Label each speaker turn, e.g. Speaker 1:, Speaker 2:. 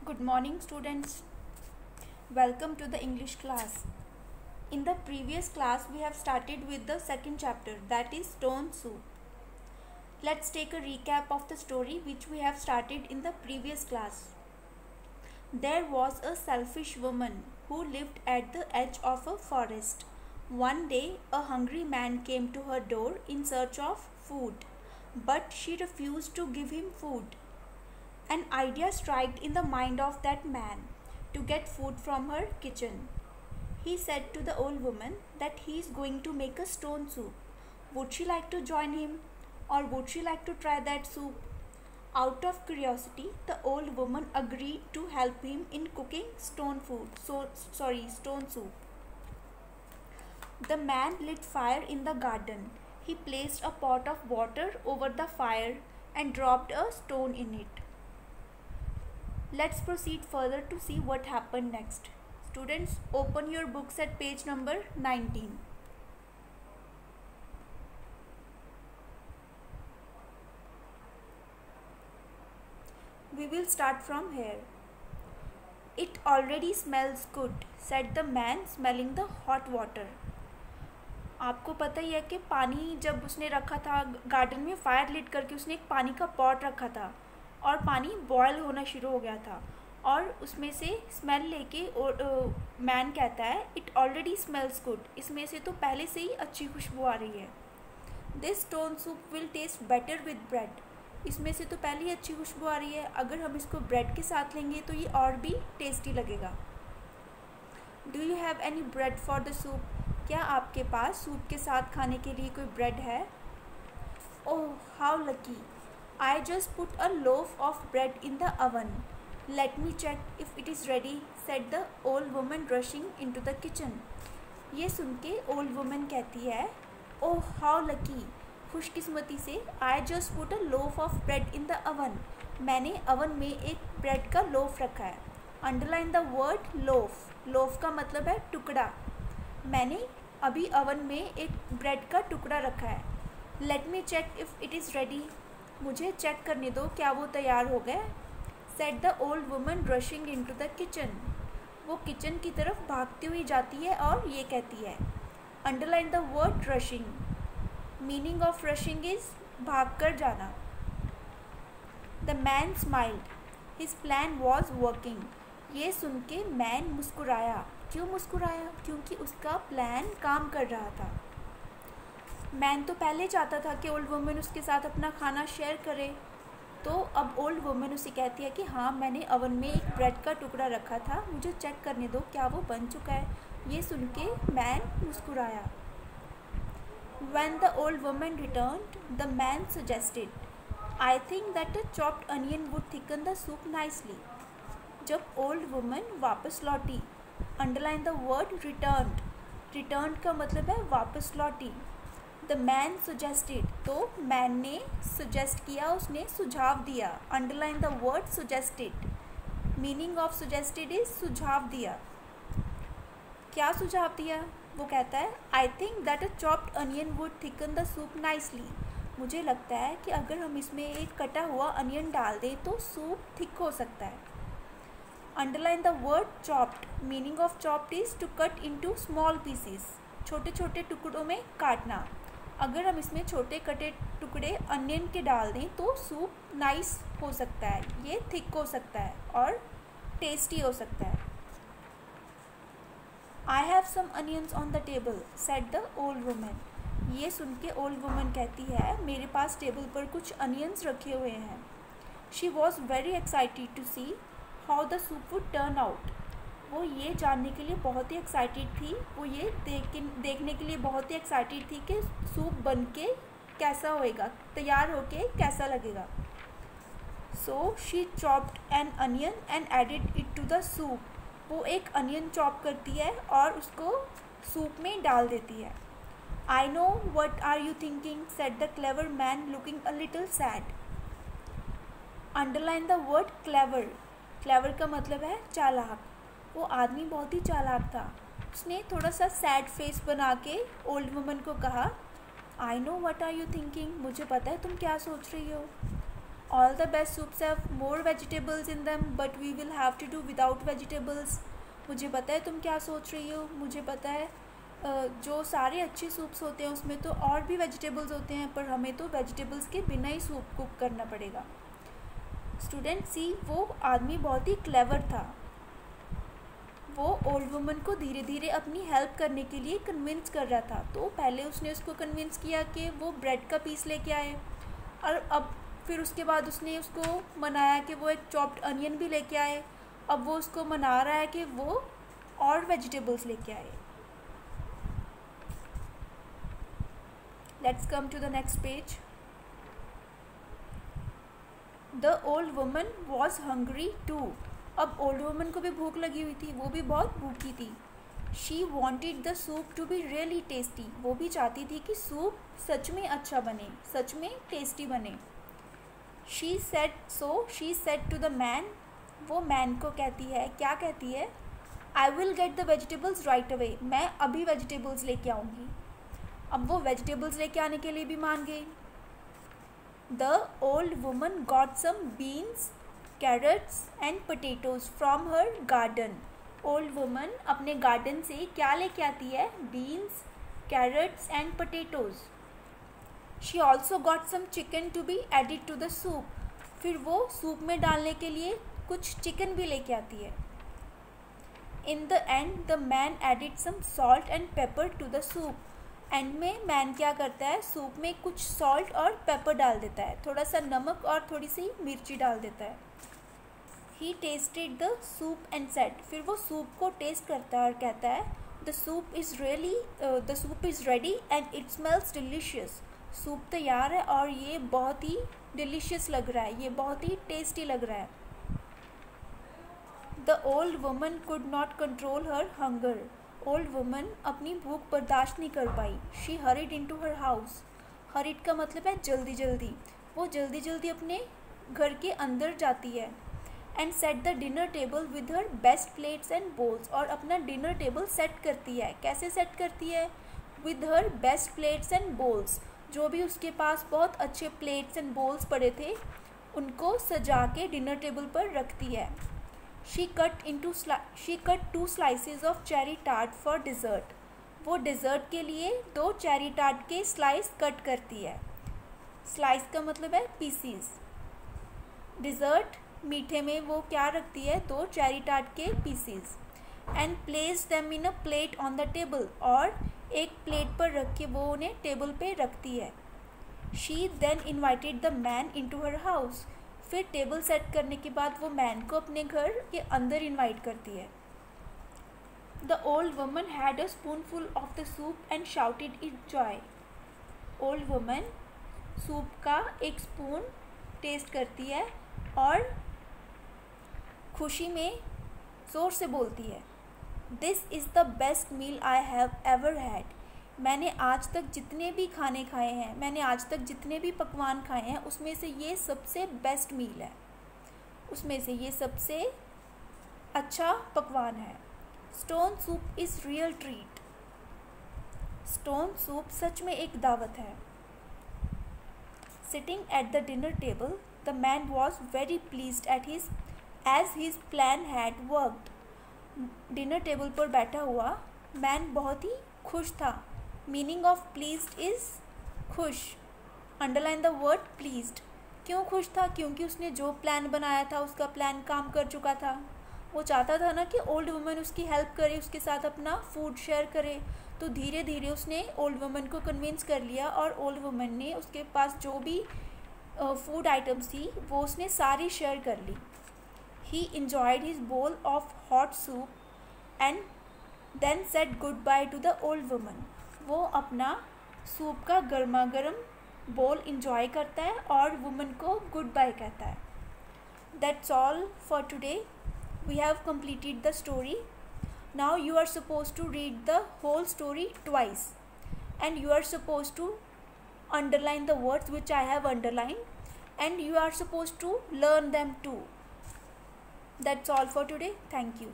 Speaker 1: Good morning, students. Welcome to the English class. In the previous class, we have started with the second chapter, that is Stone Soup. Let's take a recap of the story which we have started in the previous class. There was a selfish woman who lived at the edge of a forest. One day, a hungry man came to her door in search of food, but she refused to give him food. An idea struck in the mind of that man to get food from her kitchen. He said to the old woman that he is going to make a stone soup. Would she like to join him, or would she like to try that soup? Out of curiosity, the old woman agreed to help him in cooking stone soup. The man lit fire in the garden. He placed a pot of water over the fire and dropped a stone in it. Let's proceed further to see what happened next. Students, open your books at page number 19. We will start from here. It already smells good, said the man smelling the hot water. आपको पता ही है कि पानी जब उसने रखा था garden में, फायर लिट करके उसने एक पानी का पॉट रखा था और पानी बॉयल होना शुरू हो गया था और उसमें से स्मेल लेके मैन कहता है इट ऑलरेडी स्मेल्स गुड, इसमें से तो पहले से ही अच्छी खुशबू आ रही है. This stone soup will taste better with bread, इसमें से तो पहले ही अच्छी खुशबू आ रही है, अगर हम इसको ब्रेड के साथ लेंगे तो ये और भी टेस्टी लगेगा. Do you have any bread for the soup, क्या आपके पास सूप के साथ खाने के लिए कोई ब्रेड है? Oh how lucky, I just put a loaf of bread in the oven. Let me check if it is ready, said the old woman rushing into the kitchen. ये सुन के old woman कहती है, Oh how lucky, खुशकिस्मती से I just put a loaf of bread in the oven. मैंने oven में एक bread का loaf रखा है. Underline the word loaf. Loaf का मतलब है टुकड़ा. मैंने अभी oven में एक bread का टुकड़ा रखा है. Let me check if it is ready. मुझे चेक करने दो क्या वो तैयार हो गए. Said the old woman rushing into the kitchen. वो किचन की तरफ भागती हुई जाती है और ये कहती है. Underline the word rushing. Meaning of rushing is भाग कर जाना. The man smiled. His plan was working. ये सुन के मैन मुस्कुराया. क्यों मुस्कुराया? क्योंकि उसका प्लान काम कर रहा था. मैन तो पहले चाहता था कि ओल्ड वुमन उसके साथ अपना खाना शेयर करे, तो अब ओल्ड वुमन उसे कहती है कि हाँ मैंने ओवन में एक ब्रेड का टुकड़ा रखा था, मुझे चेक करने दो क्या वो बन चुका है. ये सुन के मैन मुस्कुराया. When the old woman returned, the man suggested, I think that a chopped onion would thicken the soup nicely. जब ओल्ड वुमन वापस लौटी, underline the word returned. Returned का मतलब है वापस लौटी. द मैन सजेस्टेड, तो मैन ने सजेस्ट किया, उसने सुझाव दिया. Underline the word suggested. Meaning of suggested is सुझाव दिया. क्या सुझाव दिया? वो कहता है I think that a chopped onion would thicken the soup nicely. मुझे लगता है कि अगर हम इसमें एक कटा हुआ अनियन डाल दें तो सूप थिक हो सकता है. Underline the word chopped. Meaning of chopped is to cut into small pieces, छोटे छोटे टुकड़ों में काटना. अगर हम इसमें छोटे कटे टुकड़े अनियन के डाल दें तो सूप नाइस हो सकता है, ये थिक हो सकता है और टेस्टी हो सकता है. I have some onions on the table, said the old woman. ये सुन के ओल्ड वुमन कहती है मेरे पास टेबल पर कुछ अनियंस रखे हुए हैं. She was very excited to see how the soup would turn out. वो ये जानने के लिए बहुत ही एक्साइटेड थी, वो ये देखने के लिए बहुत ही एक्साइटेड थी कि सूप बन के कैसा होएगा, तैयार होके कैसा लगेगा. So she chopped an onion and added it to the soup. वो एक अनियन चॉप करती है और उसको सूप में डाल देती है. I know what are you thinking, said the clever man looking a little sad. Underline the word clever. Clever का मतलब है चालाक. वो आदमी बहुत ही चालाक था. उसने थोड़ा सा सैड फेस बना के ओल्ड वुमन को कहा I know what are you thinking, मुझे पता है तुम क्या सोच रही हो. all the best soups have more vegetables in them, but we will have to do without vegetables. मुझे पता है तुम क्या सोच रही हो, मुझे पता है जो सारे अच्छे सूप्स होते हैं उसमें तो और भी वेजिटेबल्स होते हैं, पर हमें तो वेजिटेबल्स के बिना ही सूप कुक करना पड़ेगा. स्टूडेंट सी, वो आदमी बहुत ही क्लेवर था. वो ओल्ड वुमन को धीरे धीरे अपनी हेल्प करने के लिए कन्विंस कर रहा था. तो पहले उसने उसको कन्विंस किया कि वो ब्रेड का पीस लेके आए, और अब फिर उसके बाद उसने उसको मनाया कि वो एक चॉप्ड अनियन भी लेके आए. अब वो उसको मना रहा है कि वो और वेजिटेबल्स लेके आए. Let's come to the next page. The old woman was hungry too. अब ओल्ड वुमन को भी भूख लगी हुई थी, वो भी बहुत भूखी थी. She wanted the soup to be really tasty. वो भी चाहती थी कि सूप सच में अच्छा बने, सच में टेस्टी बने. She said to the man. वो मैन को कहती है, क्या कहती है? I will get the vegetables right away. मैं अभी वेजिटेबल्स लेके आऊँगी. अब वो वेजिटेबल्स लेके आने के लिए भी मान गई. The old woman got some beans, carrots and potatoes from her garden. Old woman अपने गार्डन से क्या लेके आती है? Beans, carrots and potatoes. She also got some chicken to be added to the soup. फिर वो सूप में डालने के लिए कुछ चिकन भी लेके आती है. In the end the man added some salt and pepper to the soup. End में मैन क्या करता है? सूप में कुछ सॉल्ट और पेपर डाल देता है, थोड़ा सा नमक और थोड़ी सी मिर्ची डाल देता है. He tasted the soup and said. फिर वो सूप को टेस्ट करता है और कहता है, the soup is ready and it smells delicious. Soup तैयार है और ये बहुत ही डिलीशियस लग रहा है, ये बहुत ही टेस्टी लग रहा है. The old woman could not control her hunger. Old woman अपनी भूख बर्दाश्त नहीं कर पाई. She hurried into her house. Hurried का मतलब है जल्दी जल्दी. वो जल्दी जल्दी अपने घर के अंदर जाती है. And set the dinner table with her best plates and bowls. और अपना डिनर टेबल सेट करती है. कैसे सेट करती है? With her best plates and bowls. जो भी उसके पास बहुत अच्छे प्लेट्स एंड बोल्स पड़े थे उनको सजा के डिनर टेबल पर रखती है. She cut 2 slices of cherry tart for dessert. वो डिज़र्ट के लिए 2 चेरी टार्ट के स्लाइस कट करती है. स्लाइस का मतलब है पीसीज. डिज़र्ट मीठे में वो क्या रखती है? 2 चेरी टार्ट के pieces. And place them in a plate on the table. और एक प्लेट पर रख के वो उन्हें टेबल पे रखती है. She then invited the man into her house. फिर टेबल सेट करने के बाद वो मैन को अपने घर के अंदर इनवाइट करती है. The old woman had a spoonful of the soup and shouted it Joy. Old woman soup का एक स्पून टेस्ट करती है और खुशी में ज़ोर से बोलती है, this is the best meal I have ever had. मैंने आज तक जितने भी खाने खाए हैं, मैंने आज तक जितने भी पकवान खाए हैं, उसमें से ये सबसे बेस्ट मील है, उसमें से ये सबसे अच्छा पकवान है. Stone soup is real treat. Stone soup सच में एक दावत है. Sitting at the dinner table the man was very pleased as his plan had worked. Dinner table पर बैठा हुआ मैन बहुत ही खुश था. मीनिंग ऑफ प्लीज्ड इज़ खुश. Underline the word pleased. क्यों खुश था? क्योंकि उसने जो प्लान बनाया था उसका प्लान काम कर चुका था. वो चाहता था ना कि ओल्ड वुमन उसकी हेल्प करे, उसके साथ अपना फूड शेयर करे. तो धीरे धीरे उसने ओल्ड वुमन को कन्विंस कर लिया और ओल्ड वुमन ने उसके पास जो भी फूड आइटम्स थी वो उसने सारी शेयर कर ली. He enjoyed his bowl of hot soup and then said goodbye to the old woman. वो अपना सूप का गर्मा गर्म बोल इंजॉय करता है और वुमन को गुड बाय कहता है. That's all for today. We have completed the story. Now you are supposed to read the whole story twice and you are supposed to underline the words which I have underlined and you are supposed to learn them too. That's all for today. Thank you.